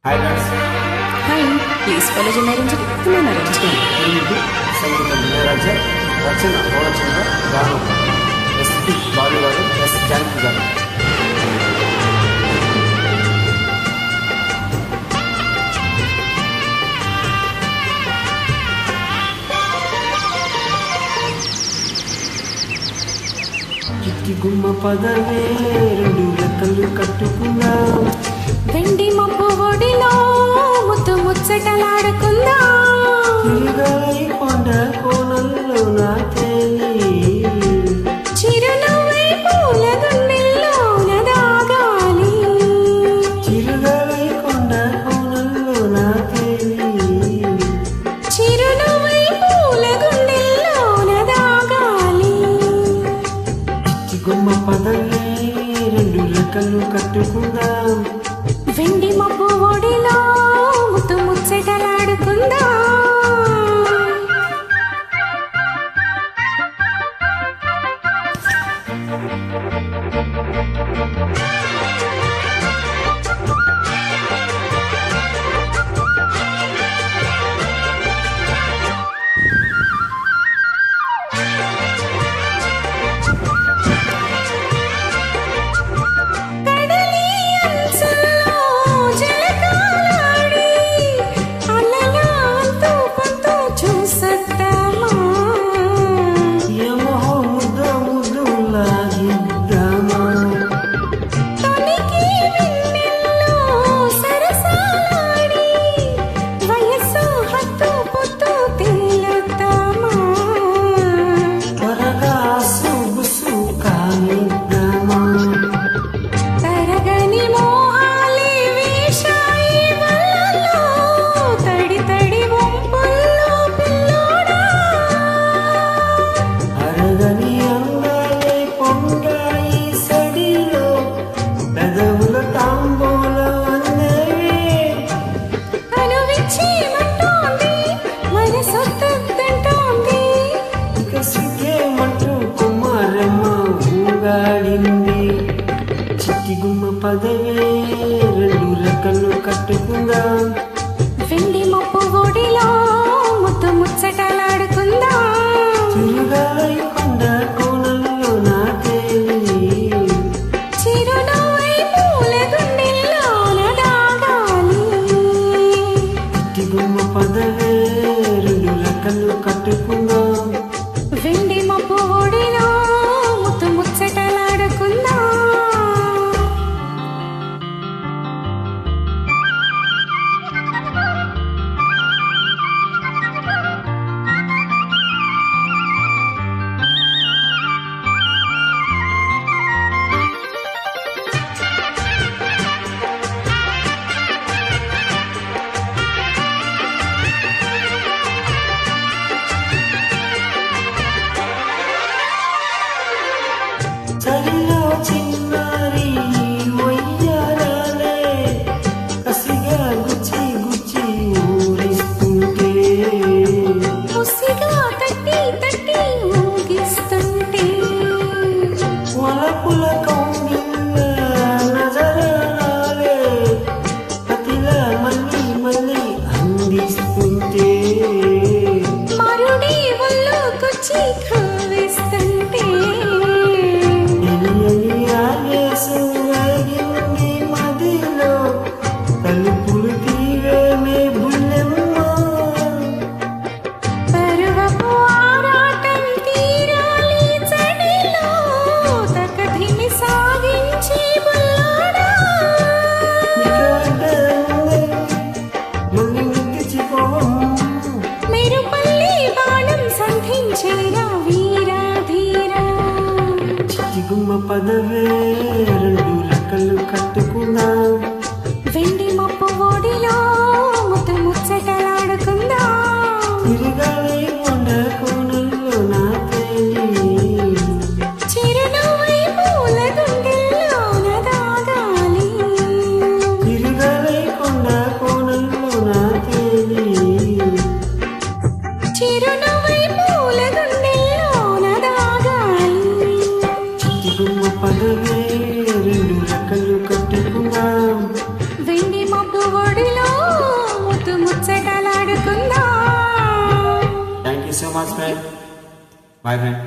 Hi friends. Hi, please follow జనరేంజ్ సంగీతం వినయరాజ, రచన గోడచంద్ర, గానం ఎస్పి బాలు గారు, ఎస్ జానకి గారు. చిట్టి గుమ్మ పదవే రెండు రెక్కలు కట్టుకున్నా, వెండి మబ్బు ఒడిలో ముత్తు ముచ్చటలాడుకుందా, తిరుగాయి కొండ కోణంలో నా తేలి, చిరునవ్వై పూల గుండెల్లో నదాగాలి, చిరుగాయి కొండ కోణంలో నా తేలి, చిరునవ్వై పూల గుండెల్లో నదాగాలి. చిట్టి గుమ్మ పదవే రెండు రెక్కలు కట్టుకుందాం, వెండి మబ్బు ఒడిలో ముత్తు ముచ్చటలాడుకుందా. ఏమో ముద్ద ముద్దులాగిద్దామా, త్వరగా సుబుసు కానిద్దామా, అరగని అందాలే పొంగాయి సడిలో, పెదవుల తాంబూలం అందవే, ఇక సిగ్గేమంటూ కుమారమ్మ ఊగాడింది. చిట్టి గుమ్మ పదవే రెండు రెక్కలు కట్టుకుందాం, వెండి మప్పు ఒడిలో ముత్తు ముచ్చటలాడుకుందా, తిరుగాయి కొండ కోణంలో నా తేలి, చిరునవ్వై పూల గుండెల్లో నదాగాలి. చిట్టి గుమ్మ పదవే రెండు రెక్కలు కట్టుకుందాం, వెండి మప్పు ఒడిలో ముత్తు ముచ్చటలాడుకుందా. Much friend. Boy friend.